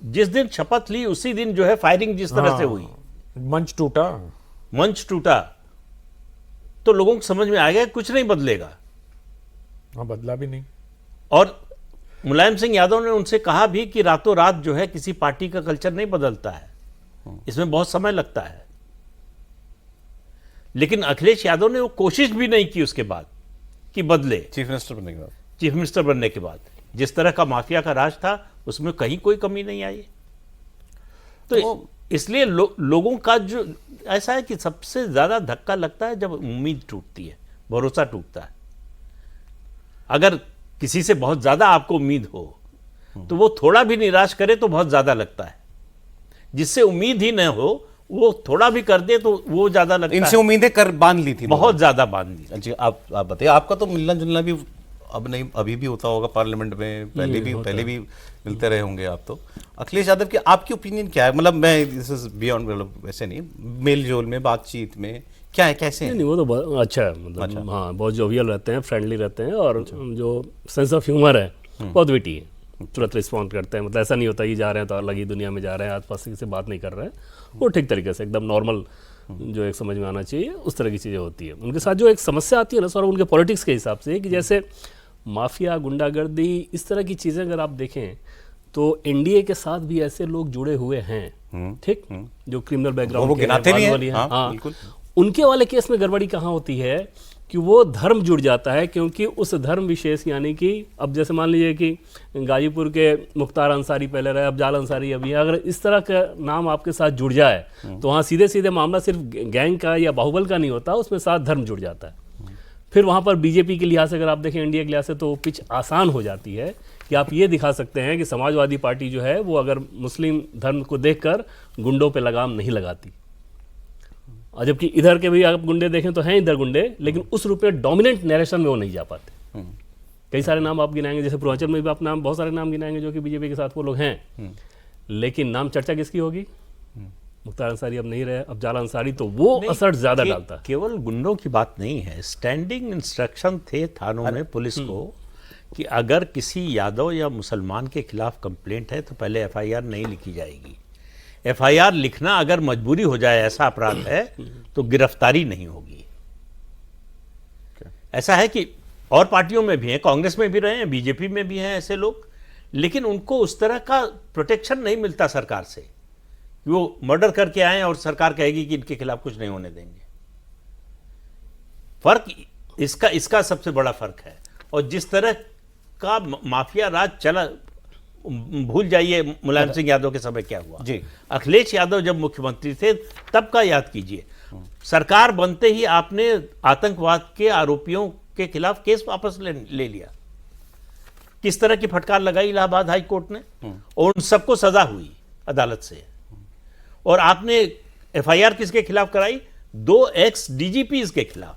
जिस दिन शपथ ली उसी दिन जो है फायरिंग जिस तरह से हुई, मंच टूटा, तो लोगों को समझ में आ गया कुछ नहीं बदलेगा। हाँ, बदला भी नहीं। और मुलायम सिंह यादव ने उनसे कहा भी कि रातों रात जो है किसी पार्टी का कल्चर नहीं बदलता है, इसमें बहुत समय लगता है। लेकिन अखिलेश यादव ने वो कोशिश भी नहीं की उसके बाद कि बदले। चीफ मिनिस्टर बनने के बाद जिस तरह का माफिया का राज था उसमें कहीं कोई कमी नहीं आई। तो इसलिए लोगों का जो ऐसा है कि सबसे ज्यादा धक्का लगता है जब उम्मीद टूटती है, भरोसा टूटता है। अगर किसी से बहुत ज्यादा आपको उम्मीद हो तो वो थोड़ा भी निराश करे तो बहुत ज्यादा लगता है, जिससे उम्मीद ही न हो वो थोड़ा भी कर दे तो वो ज्यादा लगता है। इनसे उम्मीदें कर बांध ली थी, बहुत ज्यादा बांध ली। जी, आप बताइए, आपका तो मिलना जुलना भी अब नहीं, अभी भी होता होगा पार्लियामेंट में, पहले भी मिलते रहे होंगे आप तो। अखिलेश यादव की आपकी ओपिनियन क्या है? मतलब मैं दिस इज बियॉन्ड, मतलब वैसे नहीं, मेल जोल में, बातचीत में क्या है, कैसे है? नहीं, वो तो बहुत अच्छा है, मतलब हाँ, बहुत जोवियल रहते हैं, फ्रेंडली रहते हैं, और जो सेंस ऑफ ह्यूमर है बहुत विटी है, तुरंत रिस्पॉन्ड करते हैं। मतलब ऐसा नहीं होता ये जा रहे हैं तो अलग ही दुनिया में जा रहे हैं, आसपास किसी से बात नहीं कर रहे हैं, वो ठीक तरीके से एकदम नॉर्मल जो एक समझ में आना चाहिए उस तरह की चीज़ें होती है। उनके साथ जो एक समस्या आती है ना सर, उनके पॉलिटिक्स के हिसाब से, कि जैसे माफिया, गुंडागर्दी, इस तरह की चीज़ें अगर आप देखें तो एनडीए के साथ भी ऐसे लोग जुड़े हुए हैं, ठीक, जो क्रिमिनल बैकग्राउंड वो गिनाते भी हैं। हाँ, बिल्कुल। उनके वाले केस में गड़बड़ी कहाँ होती है कि वो धर्म जुड़ जाता है, क्योंकि उस धर्म विशेष, यानी कि अब जैसे मान लीजिए कि गाजीपुर के मुख्तार अंसारी पहले रहे, अफजाल अंसारी अभी है, अगर इस तरह का नाम आपके साथ जुड़ जाए तो वहाँ सीधे सीधे मामला सिर्फ गैंग का या बाहुबल का नहीं होता, उसमें साथ धर्म जुड़ जाता है। फिर वहाँ पर बीजेपी के लिहाज से अगर आप देखें, इंडिया के लिहाज से, तो पिच आसान हो जाती है कि आप ये दिखा सकते हैं कि समाजवादी पार्टी जो है वो अगर मुस्लिम धर्म को देखकर गुंडों पे लगाम नहीं लगाती। और जबकि इधर के भी आप गुंडे देखें तो हैं इधर गुंडे, लेकिन उस रूप में डोमिनेंट नैरेशन में वो नहीं जा पाते। कई सारे नाम आप गिनाएंगे, जैसे पूर्वांचल में भी आप नाम, बहुत सारे नाम गिनाएंगे जो कि बीजेपी के साथ वो लोग हैं, लेकिन नाम चर्चा किसकी होगी? मुख्तार अंसारी अब नहीं रहे, अफजाल अंसारी, तो वो असर ज्यादा डालता है। केवल गुंडों की बात नहीं है, स्टैंडिंग इंस्ट्रक्शन थे थानों में पुलिस को कि अगर किसी यादव या मुसलमान के खिलाफ कंप्लेंट है तो पहले एफआईआर नहीं लिखी जाएगी। एफआईआर लिखना अगर मजबूरी हो जाए, ऐसा अपराध है, तो गिरफ्तारी नहीं होगी। ऐसा है कि और पार्टियों में भी है, कांग्रेस में भी रहे हैं, बीजेपी में भी हैं ऐसे लोग, लेकिन उनको उस तरह का प्रोटेक्शन नहीं मिलता सरकार से कि वो मर्डर करके आए और सरकार कहेगी कि इनके खिलाफ कुछ नहीं होने देंगे। फर्क इसका सबसे बड़ा फर्क है। और जिस तरह का माफिया राज चला, भूल जाइए मुलायम सिंह यादव के समय क्या हुआ जी। अखिलेश यादव जब मुख्यमंत्री थे तब का याद कीजिए। सरकार बनते ही आपने आतंकवाद के आरोपियों के खिलाफ केस वापस ले लिया। किस तरह की फटकार लगाई इलाहाबाद हाई कोर्ट ने, और उन सबको सजा हुई अदालत से। और आपने एफआईआर किसके खिलाफ कराई? 2 एक्स डीजीपी के खिलाफ।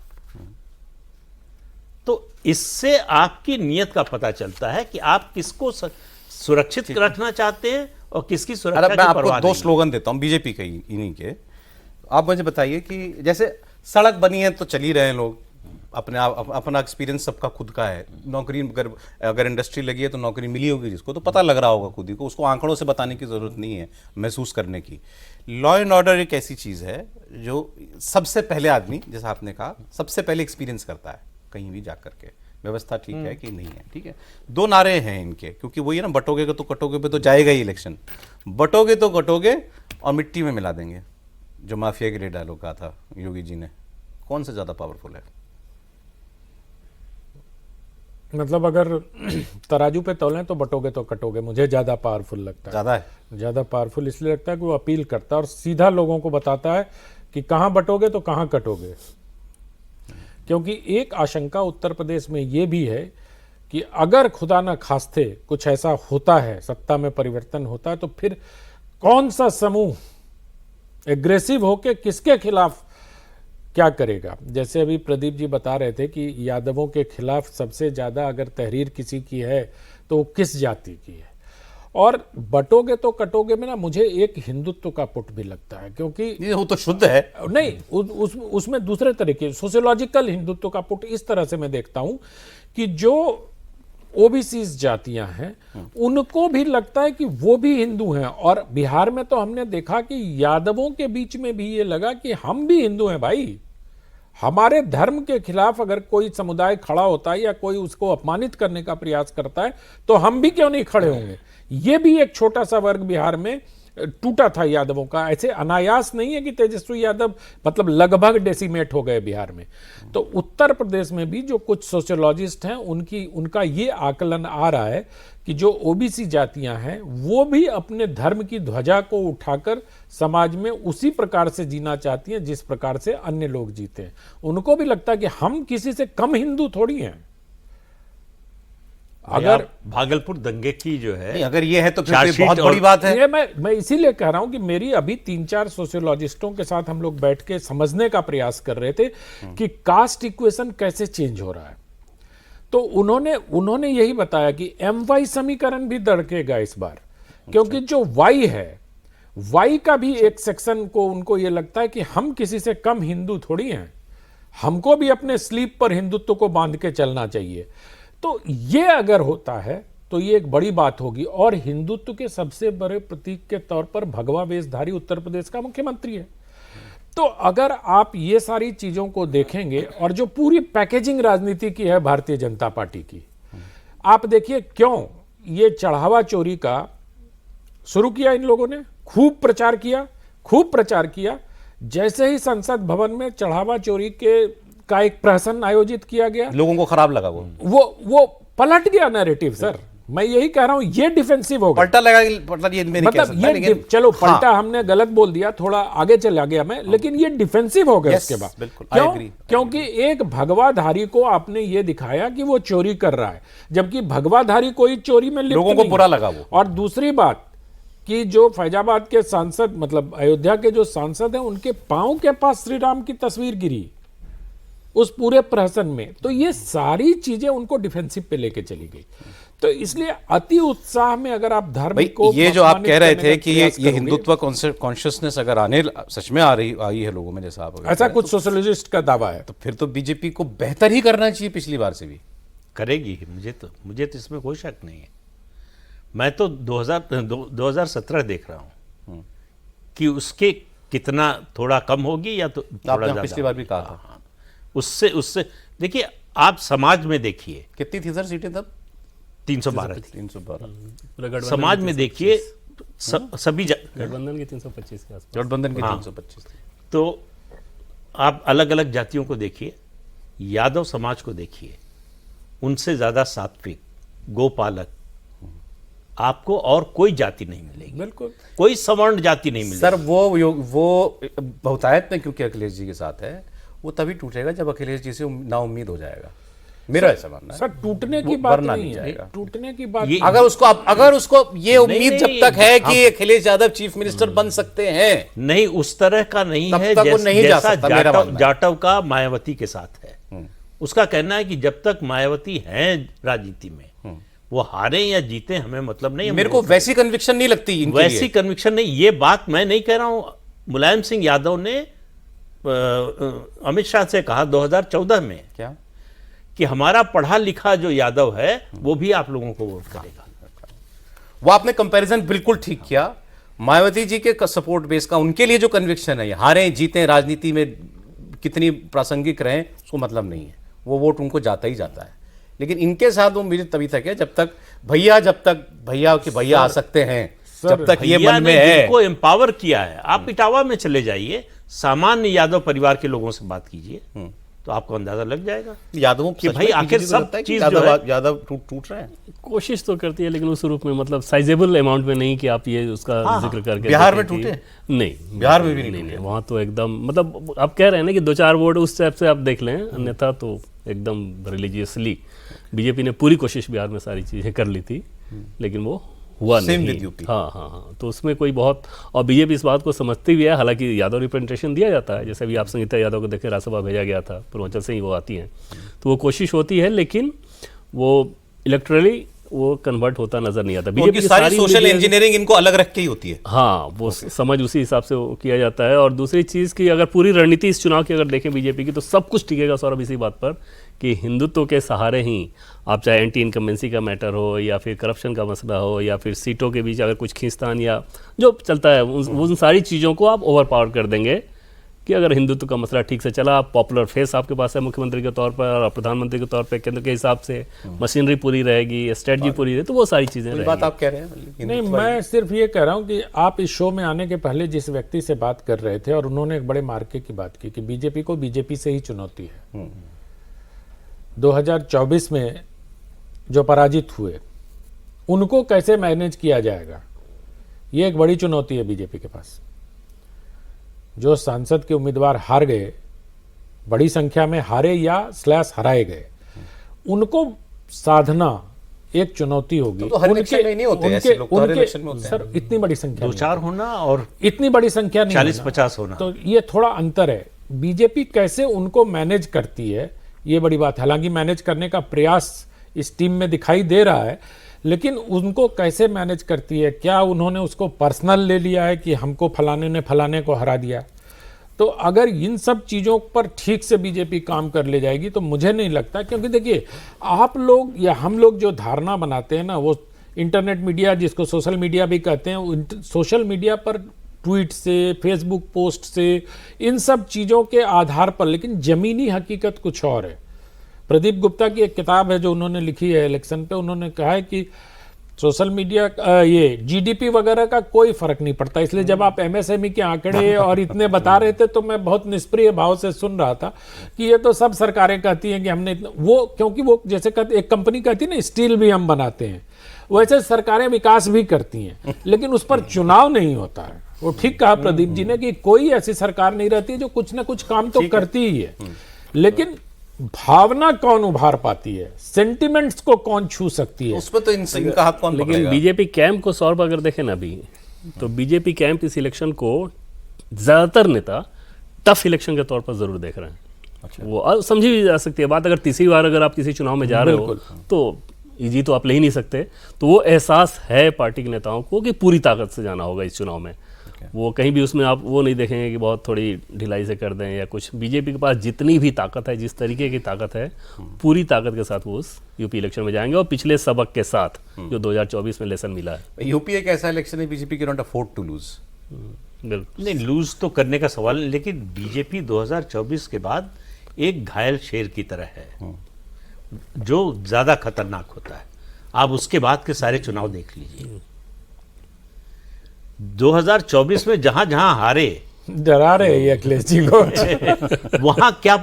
तो इससे आपकी नीयत का पता चलता है कि आप किसको सुरक्षित रखना चाहते हैं और किसकी सुरक्षा की परवाह नहीं। मैं आपको 2 स्लोगन देता हूं बीजेपी के इन्हीं के। आप मुझे बताइए कि जैसे सड़क बनी है तो चल ही रहे हैं लोग, अपना एक्सपीरियंस सबका खुद का है। नौकरी अगर इंडस्ट्री लगी है तो नौकरी मिली होगी जिसको, तो पता लग रहा होगा खुद ही को, उसको आंकड़ों से बताने की जरूरत नहीं है, महसूस करने की। लॉ एंड ऑर्डर एक ऐसी चीज़ है जो सबसे पहले आदमी, जैसा आपने कहा, सबसे पहले एक्सपीरियंस करता है कहीं भी जाकर के, व्यवस्था ठीक है कि नहीं है। ठीक है, 2 नारे हैं इनके, क्योंकि वही है ना, बटोगे तो कटोगे पे तो जाएगा ही इलेक्शन। बटोगे तो कटोगे और मिट्टी में मिला देंगे, जो माफिया के लिए डायलॉग कहा था योगी जी ने। कौन से ज़्यादा पावरफुल है? मतलब अगर तराजू पे तौलें तो बटोगे तो कटोगे मुझे ज़्यादा पावरफुल लगता है। ज़्यादा है? ज़्यादा पावरफुल इसलिए लगता है कि वो अपील करता है और सीधा लोगों को बताता है कि कहाँ बटोगे तो कहाँ कटोगे। क्योंकि एक आशंका उत्तर प्रदेश में ये भी है कि अगर खुदा न खास्ते कुछ ऐसा होता है, सत्ता में परिवर्तन होता है, तो फिर कौन सा समूह एग्रेसिव होके किसके खिलाफ क्या करेगा। जैसे अभी प्रदीप जी बता रहे थे कि यादवों के खिलाफ सबसे ज्यादा अगर तहरीर किसी की है तो वो किस जाति की है। और बटोगे तो कटोगे में ना, मुझे एक हिंदुत्व का पुट भी लगता है, क्योंकि ये वो तो शुद्ध है। नहीं, उसमें दूसरे तरीके सोशियोलॉजिकल हिंदुत्व का पुट इस तरह से मैं देखता हूं कि जो ओबीसी जातियां हैं उनको भी लगता है कि वो भी हिंदू हैं। और बिहार में तो हमने देखा कि यादवों के बीच में भी ये लगा कि हम भी हिंदू हैं भाई, हमारे धर्म के खिलाफ अगर कोई समुदाय खड़ा होता है या कोई उसको अपमानित करने का प्रयास करता है तो हम भी क्यों नहीं खड़े होंगे। ये भी एक छोटा सा वर्ग बिहार में टूटा था यादवों का। ऐसे अनायास नहीं है कि तेजस्वी यादव मतलब लगभग डेसिमेट हो गए बिहार में। तो उत्तर प्रदेश में भी जो कुछ सोशियोलॉजिस्ट हैं उनका ये आकलन आ रहा है कि जो ओबीसी जातियां हैं वो भी अपने धर्म की ध्वजा को उठाकर समाज में उसी प्रकार से जीना चाहती हैं जिस प्रकार से अन्य लोग जीते हैं। उनको भी लगता है कि हम किसी से कम हिंदू थोड़ी हैं। अगर भागलपुर दंगे की जो है, नहीं, अगर ये है तो फिर चार्जशीट तो बहुत बड़ी बात है। ये मैं इसीलिए कह रहा हूं कि मेरी अभी 3-4 सोशियोलॉजिस्टों के साथ हम लोग बैठ के समझने का प्रयास कर रहे थे कि कास्ट इक्वेशन कैसे चेंज हो रहा है। तो उन्होंने यही बताया कि MY समीकरण भी दड़केगा इस बार, क्योंकि जो Y है, Y का भी एक सेक्शन को उनको ये लगता है कि हम किसी से कम हिंदू थोड़ी हैं, हमको भी अपने स्लीप पर हिंदुत्व को बांध के चलना चाहिए। तो ये अगर होता है तो ये एक बड़ी बात होगी। और हिंदुत्व के सबसे बड़े प्रतीक के तौर पर भगवा वेशधारी उत्तर प्रदेश का मुख्यमंत्री है। तो अगर आप ये सारी चीजों को देखेंगे और जो पूरी पैकेजिंग राजनीति की है भारतीय जनता पार्टी की, आप देखिए क्यों ये चढ़ावा चोरी का शुरू किया इन लोगों ने, खूब प्रचार किया। जैसे ही संसद भवन में चढ़ावा चोरी का एक प्रहसन आयोजित किया गया, लोगों को खराब लगा वो पलट गया नैरेटिव। सर मैं यही कह रहा हूं, ये डिफेंसिव हो गया। पलटा लगा, मतलब ये मैं नहीं कह सकता, लेकिन चलो पलटा हमने गलत बोल दिया, थोड़ा आगे चला गया मैं, लेकिन ये डिफेंसिव हो गया इसके बाद। बिल्कुल, क्योंकि एक भगवाधारी को आपने ये दिखाया कि वो चोरी कर रहा है, जबकि भगवाधारी कोई चोरी में लिप्त लोगों को नहीं। बुरा लगा वो। और दूसरी बात कि जो फैजाबाद के सांसद, मतलब अयोध्या के जो सांसद हैं, उनके पांव के पास श्री राम की तस्वीर गिरी उस पूरे प्रहसन में। तो ये सारी चीजें उनको डिफेंसिव पे लेके चली गई। तो इसलिए अति उत्साह में अगर आप धर्म को, ये जो आप कह रहे थे कि ये हिंदुत्व कॉन्शियसनेस अगर आने सच में आई है लोगों में, जैसा आप ऐसा कुछ सोशलिस्ट का दावा है, तो फिर तो बीजेपी को बेहतर ही करना चाहिए, पिछली बार से भी करेगी। मुझे तो इसमें कोई शक नहीं है। मैं तो 2017 देख रहा हूं कि उसके कितना थोड़ा कम होगी या तो थोड़ा ज्यादा। पिछली बार भी कहा था। उससे देखिए, आप समाज में देखिए कितनी थी सर सीटें तब? 312 थी। 312 समाज में देखिए सभी गठबंधन के 325 के आसपास, गठबंधन के हाँ। 325 थी। तो आप अलग अलग जातियों को देखिए, यादव समाज को देखिए, उनसे ज्यादा सात्विक, गोपालक आपको और कोई जाति नहीं मिलेगी। बिल्कुल कोई सवर्ण जाति नहीं मिलेगी। सर वो बहुतायत में क्योंकि अखिलेश जी के साथ है, वो तभी टूटेगा जब अखिलेश जी से नाउम्मीद हो जाएगा। मेरा ऐसा मानना है। सर, टूटने की बात वरना नहीं नहीं है, जाएगा। टूटने की बात अगर उसको ये उम्मीद जब नहीं, तक है कि अखिलेश यादव चीफ मिनिस्टर बन सकते हैं, नहीं, उस तरह का नहीं तब है तक वो नहीं जा जैसा सकता, मेरा मानना है। जाटव का मायावती के साथ है। उसका कहना है कि जब तक मायावती हैं राजनीति में, वो हारे या जीते हमें मतलब नहीं है। मेरे को वैसी कन्विक्शन नहीं लगती इनके वैसी लिए। कन्विक्शन नहीं। ये बात मैं नहीं कह रहा हूं। मुलायम सिंह यादव ने अमित शाह से कहा 2014 में क्या कि हमारा पढ़ा लिखा जो यादव है वो भी आप लोगों को वोट करेगा। वो आपने कंपैरिजन बिल्कुल ठीक किया। मायावती जी के सपोर्ट बेस का, उनके लिए जो कन्विक्शन है, हारे जीते राजनीति में कितनी प्रासंगिक रहें उसको मतलब नहीं है, वो वोट उनको जाता ही जाता है। लेकिन इनके साथ वो मुझे तभी तक है जब तक भैया के भैया आ सकते हैं, जब तक ये मन में है। जिनको एम्पावर किया है, आप इटावा में चले जाइए, सामान्य यादव परिवार के लोगों से बात कीजिए, तो तो आपको अंदाजा लग जाएगा यादवों कि भाई आखिर सब चीज जो है यादव टूट रहे हैं। कोशिश तो करती है लेकिन उस रूप में, मतलब साइजेबल अमाउंट में नहीं कि आप ये उसका जिक्र करके बिहार में देखें कि- टूटे? नहीं, बिहार में भी नहीं नहीं, वहाँ तो एकदम, मतलब आप कह रहे हैं ना कि 2-4 वोट उस टाइप से आप देख लें, अन्यथा तो एकदम रिलीजियसली बीजेपी ने पूरी कोशिश बिहार में सारी चीजें कर ली थी, लेकिन वो हुआ Same नहीं। with UP. हाँ, तो उसमें कोई बहुत, और बीजेपी इस बात को समझती भी है, हालांकि यादव रिप्रेजेंटेशन दिया जाता है, जैसे अभी आप संगीता यादव को देखें, राज्यसभा भेजा गया था, पूर्वांचल से ही वो आती हैं, तो वो कोशिश होती है, लेकिन वो इलेक्ट्रली वो कन्वर्ट होता नजर नहीं आता। उनकी की सारी सोशल मीडिया- इंजीनियरिंग इनको अलग रख के ही होती है। हाँ, वो समझ उसी हिसाब से वो किया जाता है। और दूसरी चीज़ की अगर पूरी रणनीति इस चुनाव की अगर देखें बीजेपी की, तो सब कुछ टिकेगा सौरभ इसी बात पर कि हिंदुत्व के सहारे ही, आप चाहे एंटी इनकम्बेंसी का मैटर हो या फिर करप्शन का मसला हो या फिर सीटों के बीच अगर कुछ खींचतान या जो चलता है, उन सारी चीज़ों को आप ओवर पावर कर देंगे कि अगर हिंदुत्व का मसला ठीक से चला, पॉपुलर फेस आपके पास है मुख्यमंत्री के तौर पर और प्रधानमंत्री के तौर पर, केंद्र के हिसाब से मशीनरी पूरी रहेगी, स्ट्रेटजी पूरी रहेगी, तो वो सारी चीज़ें कोई रहेंगी। बात आप कह रहे हैं? नहीं, मैं सिर्फ ये कह रहा हूँ कि आप इस शो में आने के पहले जिस व्यक्ति से बात कर रहे थे और उन्होंने एक बड़े मार्के की बात की कि बीजेपी को बीजेपी से ही चुनौती है। 2024 में जो पराजित हुए उनको कैसे मैनेज किया जाएगा, ये एक बड़ी चुनौती है बीजेपी के पास। जो सांसद के उम्मीदवार हार गए, बड़ी संख्या में हारे या / हराए गए, उनको साधना एक चुनौती होगी। तो हर इलेक्शन में नहीं होते ऐसे लोग, तो हर इलेक्शन में होते हैं। सर इतनी बड़ी संख्या दो नहीं चार होना और इतनी बड़ी संख्या नहीं 40-50 होना। तो ये थोड़ा अंतर है। बीजेपी कैसे उनको मैनेज करती है, ये बड़ी बात है। हालांकि मैनेज करने का प्रयास इस टीम में दिखाई दे रहा है, लेकिन उनको कैसे मैनेज करती है, क्या उन्होंने उसको पर्सनल ले लिया है कि हमको फलाने ने फलाने को हरा दिया। तो अगर इन सब चीज़ों पर ठीक से बीजेपी काम कर ले जाएगी तो मुझे नहीं लगता, क्योंकि देखिए आप लोग या हम लोग जो धारणा बनाते हैं ना, वो इंटरनेट मीडिया जिसको सोशल मीडिया भी कहते हैं, सोशल मीडिया पर ट्वीट से, फेसबुक पोस्ट से, इन सब चीज़ों के आधार पर, लेकिन ज़मीनी हकीकत कुछ और है। प्रदीप गुप्ता की एक किताब है जो उन्होंने लिखी है इलेक्शन पे, उन्होंने कहा है कि सोशल मीडिया ये जीडीपी वगैरह का कोई फर्क नहीं पड़ता। इसलिए जब आप एमएसएमई के आंकड़े और इतने बता रहे थे तो मैं बहुत निष्प्रिय भाव से सुन रहा था कि ये तो सब सरकारें कहती हैं कि हमने वो, क्योंकि वो जैसे कहते एक कंपनी कहती है ना स्टील भी हम बनाते हैं, वैसे सरकारें विकास भी करती हैं, लेकिन उस पर चुनाव नहीं होता है। वो ठीक कहा प्रदीप जी ने कि कोई ऐसी सरकार नहीं रहती जो कुछ ना कुछ काम तो करती ही है, लेकिन भावना कौन उभार पाती है, सेंटिमेंट्स को कौन छू सकती है, उसमें तो इनका हाथ कौन लेकिन पकड़ेगा? बीजेपी कैंप को सौरभ अगर देखें ना अभी, तो बीजेपी कैंप इस इलेक्शन को ज्यादातर नेता टफ इलेक्शन के तौर पर जरूर देख रहे हैं। अच्छा। वो अब समझी भी जा सकती है बात, अगर तीसरी बार अगर आप किसी चुनाव में जा रहे हो तो इजी तो आप ले ही नहीं सकते, तो वो एहसास है पार्टी के नेताओं को कि पूरी ताकत से जाना होगा इस चुनाव में। वो कहीं भी उसमें आप वो नहीं देखेंगे कि बहुत थोड़ी ढिलाई से कर दें या कुछ। बीजेपी के पास जितनी भी ताकत है, जिस तरीके की ताकत है, पूरी ताकत के साथ वो उस यूपी इलेक्शन में जाएंगे और पिछले सबक के साथ जो 2024 में लेसन मिला है। यूपी एक ऐसा इलेक्शन है BJP can not afford to lose. बिल्कुल नहीं, लूज तो करने का सवाल नहीं, लेकिन बीजेपी 2024 के बाद एक घायल शेर की तरह है जो ज्यादा खतरनाक होता है। आप उसके बाद के सारे चुनाव देख लीजिए, 2024 में जहां जहां हारे, डरा रहे हैं ये अखिलेश जी को। वहां क्या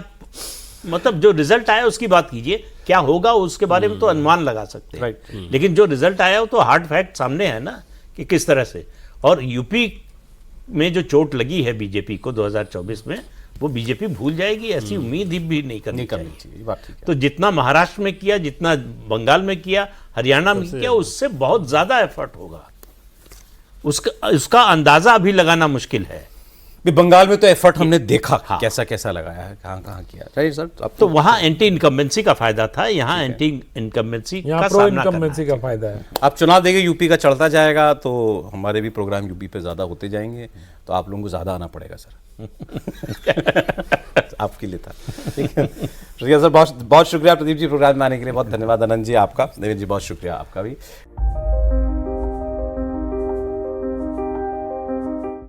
मतलब जो रिजल्ट आया उसकी बात कीजिए, क्या होगा उसके बारे में तो अनुमान लगा सकते हैं, लेकिन जो रिजल्ट आया वो तो हार्ड फैक्ट सामने है ना कि किस तरह से। और यूपी में जो चोट लगी है बीजेपी को 2024 में, वो बीजेपी भूल जाएगी, ऐसी उम्मीद ही भी नहीं करनी चाहिए। बात ठीक है। तो जितना महाराष्ट्र में किया, जितना बंगाल में किया, हरियाणा में किया, उससे बहुत ज्यादा एफर्ट होगा। उसका अंदाजा अभी लगाना मुश्किल है। बंगाल में तो एफर्ट हमने देखा, कैसा कैसा लगाया है, कहाँ कहाँ किया, राइट सर। अब तो वहां एंटी इनकम्बेंसी का फायदा था, यहाँ एंटी इनकम्बेंसी का यहाँ प्रो सामना करना इनकम्बेंसी का फायदा है। आप चुनाव देंगे, यूपी का चढ़ता जाएगा, तो हमारे भी प्रोग्राम यूपी पे ज़्यादा होते जाएंगे, तो आप लोगों को ज़्यादा आना पड़ेगा सर। आपके लिए था। ठीक है, शुक्रिया सर, बहुत बहुत शुक्रिया प्रदीप जी प्रोग्राम में आने के लिए, बहुत धन्यवाद। आनंद जी आपका, देवेंद्र जी बहुत शुक्रिया आपका भी।